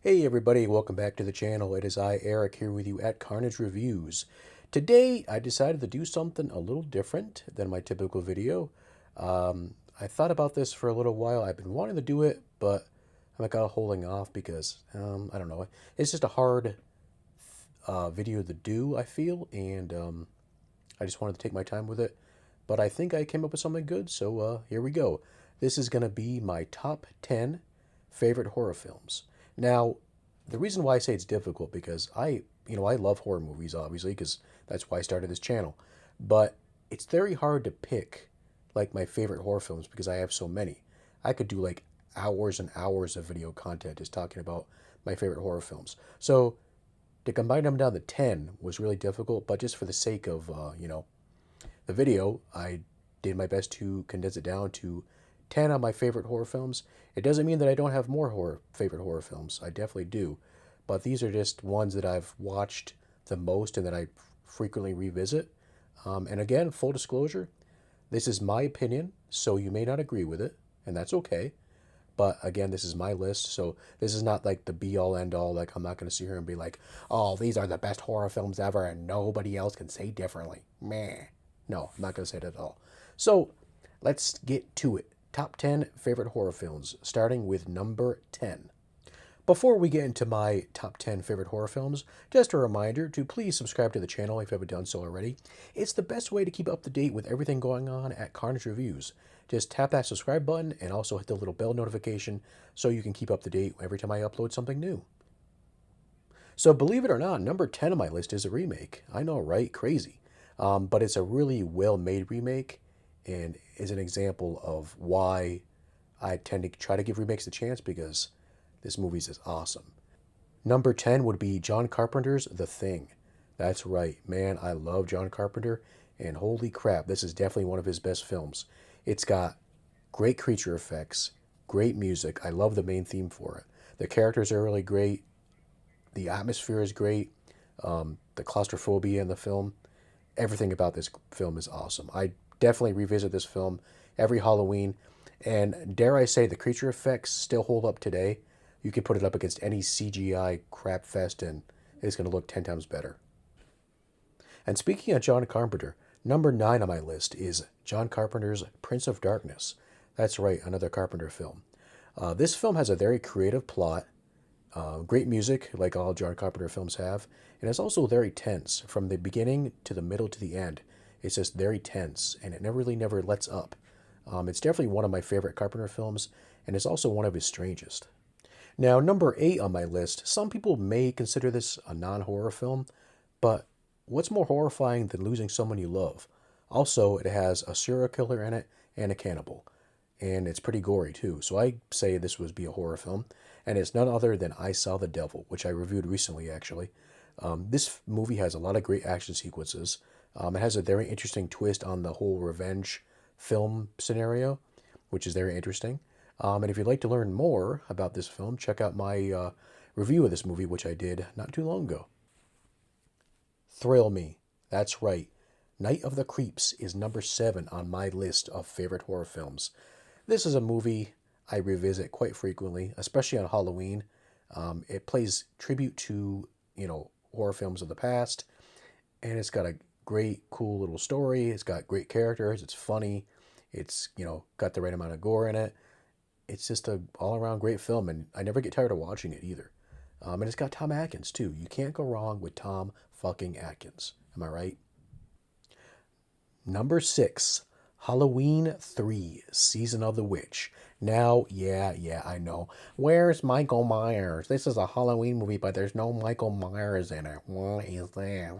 Hey everybody, welcome back to the channel. It is I, Eric, here with you at Carnage Reviews. Today, I decided to do something a little different than my typical video. I thought about this for a little while. I've been wanting to do it, but I'm kind of holding off because, I don't know. It's just a hard video to do, I feel, and I just wanted to take my time with it. But I think I came up with something good, so here we go. This is going to be my top 10 favorite horror films. Now, the reason why I say it's difficult because I love horror movies obviously because that's why I started this channel. But it's very hard to pick like my favorite horror films because I have so many. I could do like hours and hours of video content just talking about my favorite horror films. So to combine them down to 10 was really difficult, but just for the sake of the video, I did my best to condense it down to 10 of my favorite horror films. It doesn't mean that I don't have more favorite horror films. I definitely do. But these are just ones that I've watched the most and that I frequently revisit. And again, full disclosure, this is my opinion, so you may not agree with it, and that's okay. But again, this is my list, so this is not like the be all end all. Like, I'm not going to sit here and be like, oh, these are the best horror films ever and nobody else can say differently. Meh. No, I'm not going to say that at all. So let's get to it. Top 10 favorite horror films, starting with number 10. Before we get into my top 10 favorite horror films, just a reminder to please subscribe to the channel if you haven't done so already. It's the best way to keep up to date with everything going on at Carnage Reviews. Just tap that subscribe button and also hit the little bell notification so you can keep up to date every time I upload something new. So believe it or not, number 10 on my list is a remake. I know, right? Crazy. But it's a really well-made remake and is an example of why I tend to try to give remakes a chance because this movie is awesome. Number 10 would be John Carpenter's The Thing. That's right, man, I love John Carpenter, and holy crap, this is definitely one of his best films. It's got great creature effects, great music. I love the main theme for it. The characters are really great. The atmosphere is great. The claustrophobia in the film. Everything about this film is awesome. I definitely revisit this film every Halloween. And dare I say, the creature effects still hold up today. You can put it up against any CGI crap fest and it's going to look 10 times better. And speaking of John Carpenter, number 9 on my list is John Carpenter's Prince of Darkness. That's right, another Carpenter film. This film has a very creative plot, great music, like all John Carpenter films have, and it's also very tense. From the beginning to the middle to the end, it's just very tense, and it never lets up. It's definitely one of my favorite Carpenter films, and it's also one of his strangest. Now, number 8 on my list, some people may consider this a non-horror film, but what's more horrifying than losing someone you love? Also, it has a serial killer in it and a cannibal, and it's pretty gory too, so I say this would be a horror film, and it's none other than I Saw the Devil, which I reviewed recently, actually. This movie has a lot of great action sequences. It has a very interesting twist on the whole revenge film scenario, which is very interesting. And if you'd like to learn more about this film, check out my review of this movie, which I did not too long ago. Thrill Me. That's right. Night of the Creeps is number 7 on my list of favorite horror films. This is a movie I revisit quite frequently, especially on Halloween. It plays tribute to, horror films of the past, and it's got a great, cool little story. It's got great characters. It's funny. It's, got the right amount of gore in it. It's just a all-around great film, and I never get tired of watching it either. And it's got Tom Atkins, too. You can't go wrong with Tom fucking Atkins. Am I right? Number 6, Halloween 3, Season of the Witch. Now, yeah, I know. Where's Michael Myers? This is a Halloween movie, but there's no Michael Myers in it. What is that?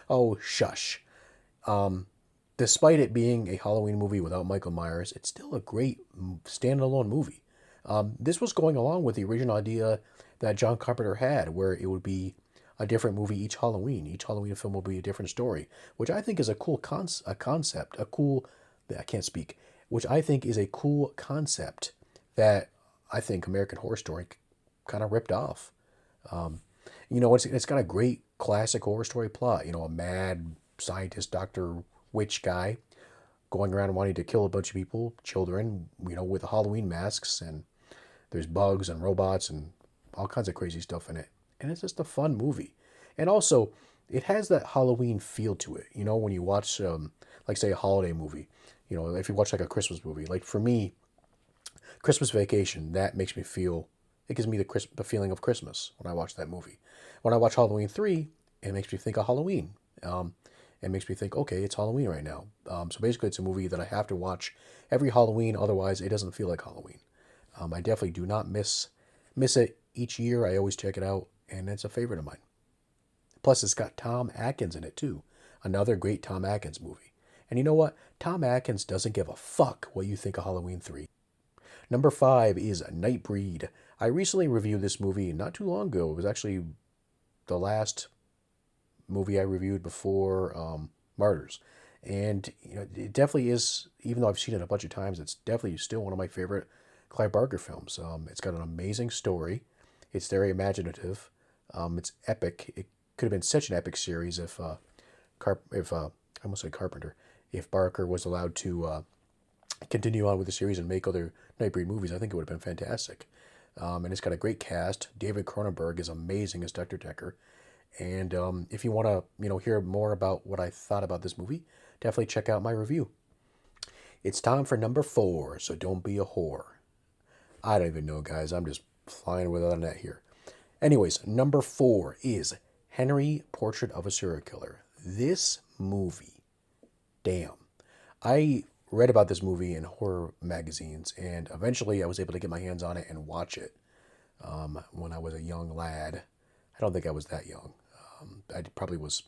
Oh, shush. Despite it being a Halloween movie without Michael Myers, it's still a great standalone movie. This was going along with the original idea that John Carpenter had, where it would be a different movie each Halloween. Each Halloween film will be a different story, which I think is a cool concept, I can't speak, which I think is a cool concept that I think American Horror Story kind of ripped off. It's got a great classic horror story plot. A mad scientist, doctor, witch guy going around wanting to kill a bunch of people, children, with Halloween masks, and There's bugs and robots and all kinds of crazy stuff in it. And it's just a fun movie. And also, it has that Halloween feel to it. You know, when you watch, like, say, a holiday movie, you know, if you watch like a Christmas movie, like for me, Christmas Vacation, that makes me feel, it gives me the feeling of Christmas when I watch that movie. When I watch Halloween 3, it makes me think of Halloween. It makes me think, okay, it's Halloween right now. So basically, it's a movie that I have to watch every Halloween, otherwise, it doesn't feel like Halloween. I definitely do not miss it each year. I always check it out, and it's a favorite of mine. Plus, it's got Tom Atkins in it, too. Another great Tom Atkins movie. And you know what? Tom Atkins doesn't give a fuck what you think of Halloween 3. Number 5 is Nightbreed. I recently reviewed this movie not too long ago. It was actually the last movie I reviewed before Martyrs. And you know, it definitely is, even though I've seen it a bunch of times, it's definitely still one of my favorite Clive Barker films. It's got an amazing story. It's very imaginative. It's epic. It could have been such an epic series if I almost said Carpenter, if Barker was allowed to continue on with the series and make other Nightbreed movies. I think it would have been fantastic. And it's got a great cast. David Cronenberg is amazing as Dr. Decker. And if you want to, hear more about what I thought about this movie, definitely check out my review. It's time for number 4, so don't be a whore. I don't even know, guys. I'm just flying without a net here. Anyways, number 4 is Henry, Portrait of a Serial Killer. This movie, damn. I read about this movie in horror magazines, and eventually I was able to get my hands on it and watch it when I was a young lad. I don't think I was that young. I probably was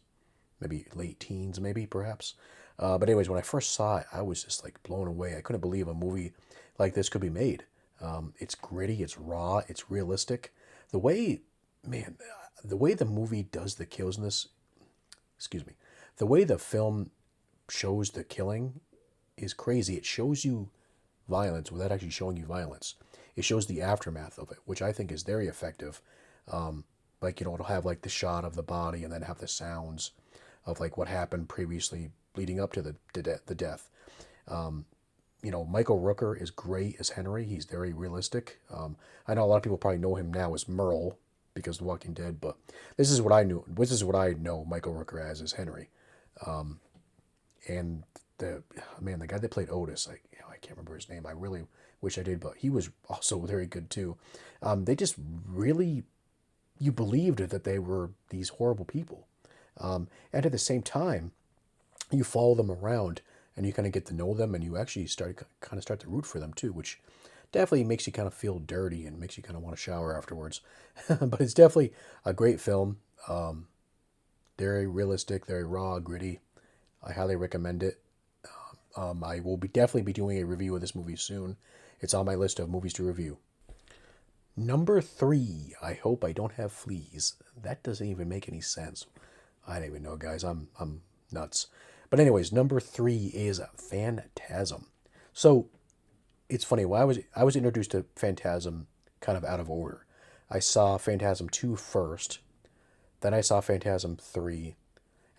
maybe late teens, maybe, perhaps. But anyways, when I first saw it, I was just like blown away. I couldn't believe a movie like this could be made. It's gritty, it's raw, it's realistic. The way, man, the way the movie does the kills in this, excuse me, the way the film shows the killing is crazy. It shows you violence without actually showing you violence. It shows the aftermath of it, which I think is very effective. Like, it'll have like the shot of the body and then have the sounds of like what happened previously leading up to the death. Michael Rooker is great as Henry. He's very realistic. I know a lot of people probably know him now as Merle because of The Walking Dead, but this is what I knew. This is what I know Michael Rooker as Henry. And the guy that played Otis, I can't remember his name. I really wish I did, but he was also very good too. They just really, you believed that they were these horrible people. And at the same time, you follow them around and you kind of get to know them, and you actually start to root for them too, which definitely makes you kind of feel dirty and makes you kind of want to shower afterwards. But it's definitely a great film. Very realistic, very raw, gritty. I highly recommend it. I will definitely be doing a review of this movie soon. It's on my list of movies to review. Number 3, I hope I don't have fleas. That doesn't even make any sense. I don't even know, guys. I'm nuts. But anyways, number 3 is Phantasm. So it's funny. I was introduced to Phantasm kind of out of order. I saw Phantasm 2 first, then I saw Phantasm 3,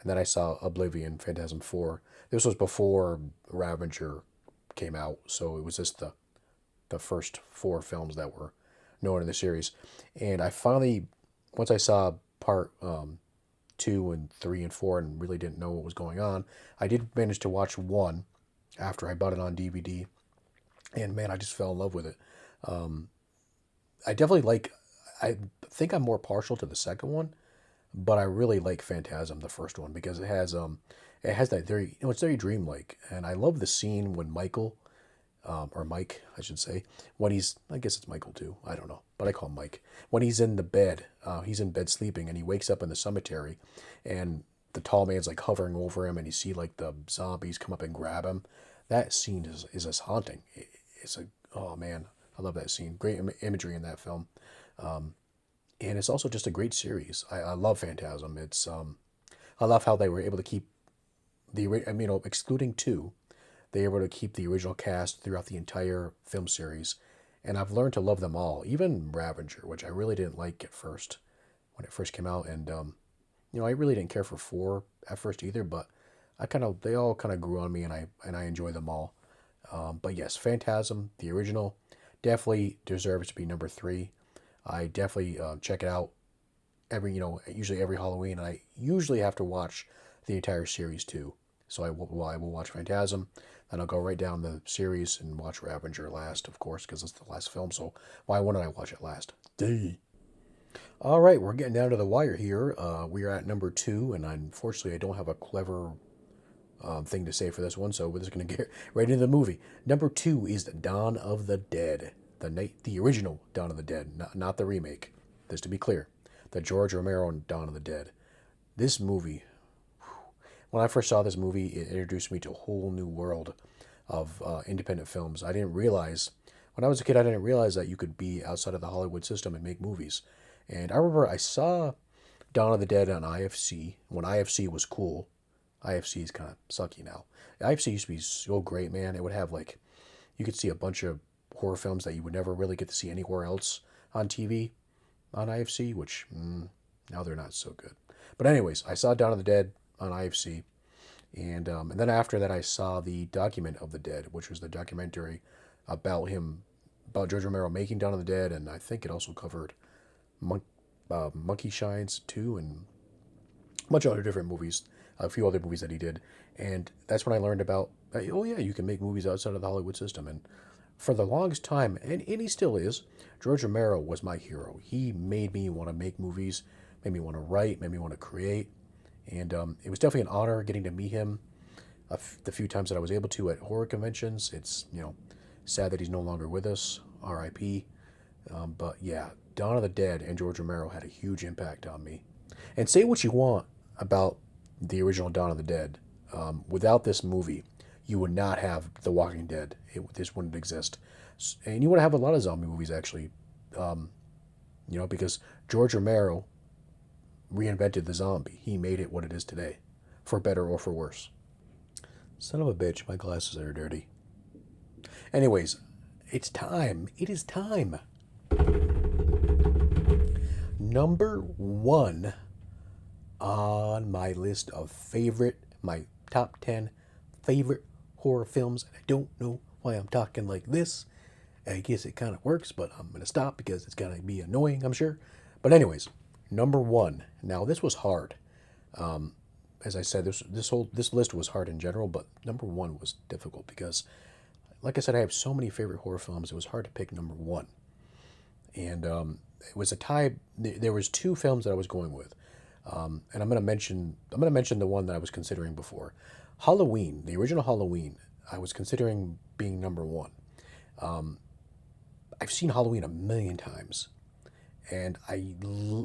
and then I saw Oblivion, Phantasm 4. This was before Ravager came out, so it was just the first 4 films that were known in the series. And I finally, once I saw part 2 and 3 and 4 and really didn't know what was going on, I did manage to watch 1 after I bought it on DVD. And man, I just fell in love with it. I think I'm more partial to the second one, but I really like Phantasm, the first one, because it has that very, it's very dreamlike. And I love the scene when Michael, or Mike, I should say, when I guess it's Michael too, I don't know, but I call him Mike. When he's in the bed, he's in bed sleeping, and he wakes up in the cemetery, and the tall man's like hovering over him, and you see like the zombies come up and grab him. That scene is just haunting. Oh man, I love that scene. Great imagery in that film. And it's also just a great series. I love Phantasm. I love how they were able to keep excluding 2, they were able to keep the original cast throughout the entire film series. And I've learned to love them all, even Ravager, which I really didn't like at first when it first came out. And, I really didn't care for 4 at first either, but they all kind of grew on me, and I enjoy them all. But yes, Phantasm, the original, definitely deserves to be number three. I definitely check it out usually every Halloween. I usually have to watch the entire series too. So I will watch Phantasm, then I'll go right down the series and watch Ravager last, of course, because it's the last film. So why wouldn't I watch it last? Duh. All right, we're getting down to the wire here. We are at number two, and unfortunately, I don't have a clever thing to say for this one, so we're just going to get right into the movie. Number two is Dawn of the Dead, the original Dawn of the Dead, not the remake. Just to be clear, the George Romero Dawn of the Dead. This movie, when I first saw this movie, it introduced me to a whole new world of independent films. I didn't realize, when I was a kid, I didn't realize that you could be outside of the Hollywood system and make movies. And I remember I saw Dawn of the Dead on IFC when IFC was cool. IFC is kind of sucky now. IFC used to be so great, man. It would have you could see a bunch of horror films that you would never really get to see anywhere else on TV on IFC, which now they're not so good. But anyways, I saw Dawn of the Dead on IFC, and then after that I saw the Document of the Dead, which was the documentary about George Romero making Dawn of the Dead, and I think it also covered Monkey Shines too, and a bunch of other different movies, a few other movies that he did. And that's when I learned about, oh yeah, you can make movies outside of the Hollywood system. And for the longest time, and he still is, George Romero was my hero. He made me want to make movies, made me want to write, made me want to create. And it was definitely an honor getting to meet him the few times that I was able to at horror conventions. It's, sad that he's no longer with us, R.I.P. But yeah, Dawn of the Dead and George Romero had a huge impact on me. And say what you want about the original Dawn of the Dead. Without this movie, you would not have The Walking Dead. This wouldn't exist. And you would have a lot of zombie movies, actually. Because George Romero reinvented the zombie. He made it what it is today, for better or for worse. Son of a bitch, my glasses are dirty. Anyways, it's time. It is time. Number one on my list of my top 10 favorite horror films. And I don't know why I'm talking like this. I guess it kind of works, but I'm going to stop because it's going to be annoying, I'm sure. But anyways, number one. Now, this was hard. As I said, this list was hard in general, but number one was difficult because, like I said, I have so many favorite horror films. It was hard to pick number one. And it was a tie. There was two films that I was going with. And I'm going to mention the one that I was considering before. Halloween, the original Halloween, I was considering being number one. I've seen Halloween a million times. And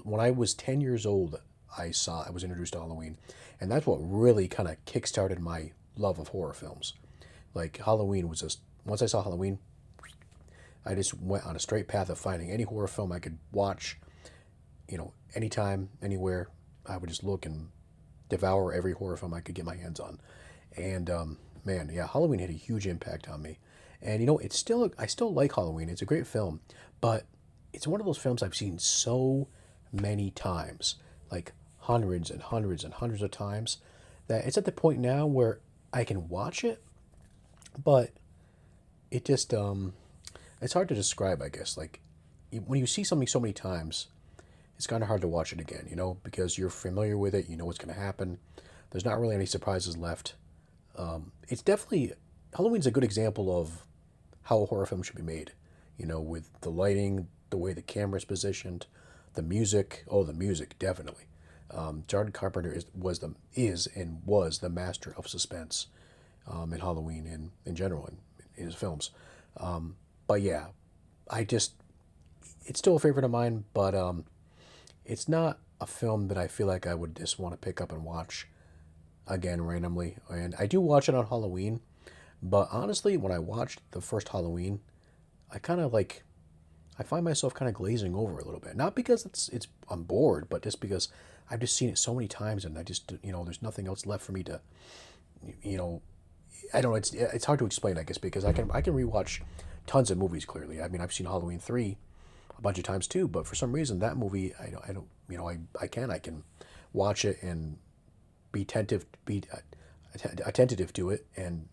when I was 10 years old, I was introduced to Halloween. And that's what really kind of kickstarted my love of horror films. Like, Halloween was just, once I saw Halloween, I just went on a straight path of finding any horror film I could watch, anytime, anywhere. I would just look and devour every horror film I could get my hands on. And, man, yeah, Halloween had a huge impact on me. And, I still like Halloween. It's a great film, but it's one of those films I've seen so many times, like hundreds and hundreds and hundreds of times, that it's at the point now where I can watch it, but it just, it's hard to describe, I guess. Like, when you see something so many times, it's kind of hard to watch it again, because you're familiar with it, you know what's going to happen. There's not really any surprises left. It's definitely, Halloween's a good example of how a horror film should be made, with the lighting, the way the camera's positioned, the music. Oh, the music, definitely. John Carpenter is and was the master of suspense in Halloween and in general in his films. But yeah, it's still a favorite of mine, but it's not a film that I feel like I would just want to pick up and watch again randomly. And I do watch it on Halloween, but honestly, when I watched the first Halloween, I find myself kind of glazing over a little bit. Not because I'm bored, but just because I've just seen it so many times, and I just, there's nothing else left for me to, I don't know. It's hard to explain, I guess, because I can rewatch tons of movies. Clearly, I mean, I've seen Halloween 3 a bunch of times too, but for some reason that movie, I can watch it and be attentive to it and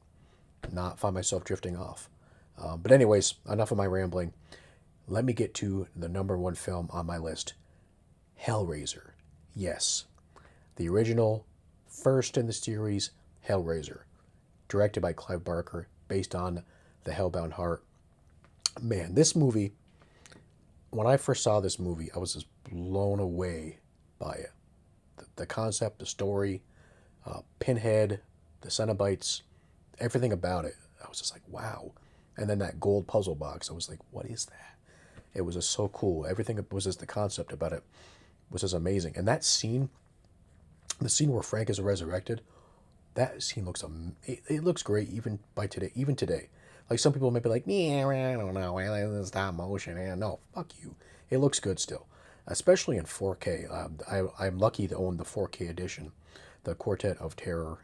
not find myself drifting off. But anyways, enough of my rambling. Let me get to the number one film on my list, Hellraiser. Yes, the original, first in the series, Hellraiser, directed by Clive Barker, based on The Hellbound Heart. Man, this movie, when I first saw this movie, I was just blown away by it. The concept, the story, Pinhead, the Cenobites, everything about it. I was just like, wow. And then that gold puzzle box, I was like, what is that? It was just so cool. Everything was just the concept about it was just amazing. And that scene, the scene where Frank is resurrected, that scene looks it looks great even by today. Even today, like some people may be like, yeah, I don't know, it's stop motion. And no, fuck you. It looks good still, especially in 4K. I'm lucky to own the 4K edition, the Quartet of Terror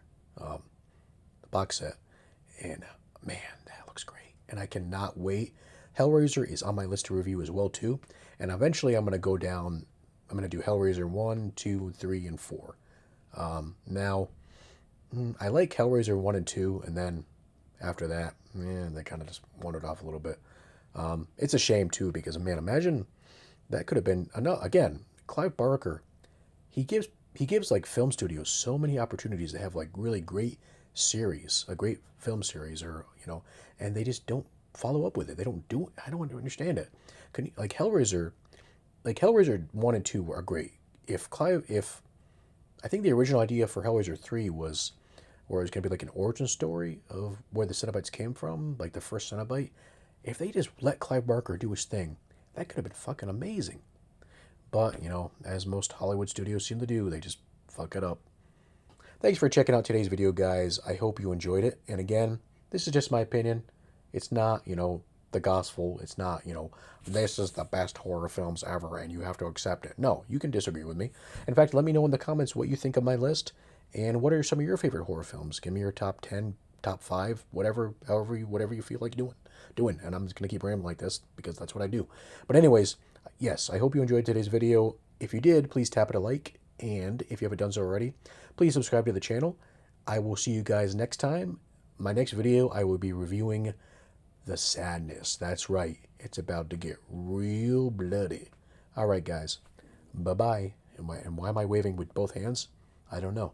box set, and man, that looks great. And I cannot wait. Hellraiser is on my list to review as well too, and eventually I'm gonna go down. I'm gonna do Hellraiser 1, 2, 3, and 4. Now, I like Hellraiser 1 and 2, and then after that, they kind of just wandered off a little bit. It's a shame, too, because, man, imagine that could have been, again, Clive Barker, he gives, like, film studios so many opportunities to have, like, really great series, a great film series, or, and they just don't follow up with it. They don't do it. I don't understand it. Like Hellraiser 1 and 2 are great. If I think the original idea for Hellraiser 3 was where it was going to be like an origin story of where the Cenobites came from, like the first Cenobite. If they just let Clive Barker do his thing, that could have been fucking amazing. But, as most Hollywood studios seem to do, they just fuck it up. Thanks for checking out today's video, guys. I hope you enjoyed it. And again, this is just my opinion. It's not, the gospel. It's not, this is the best horror films ever and you have to accept it. No, you can disagree with me. In fact, let me know in the comments what you think of my list and what are some of your favorite horror films. Give me your top 10, top 5, whatever, whatever you feel like doing. And I'm just going to keep rambling like this because that's what I do. But anyways, yes, I hope you enjoyed today's video. If you did, please tap it a like. And if you haven't done so already, please subscribe to the channel. I will see you guys next time. My next video, I will be reviewing The Sadness. That's right. It's about to get real bloody. All right, guys. Bye-bye. And why am I waving with both hands? I don't know.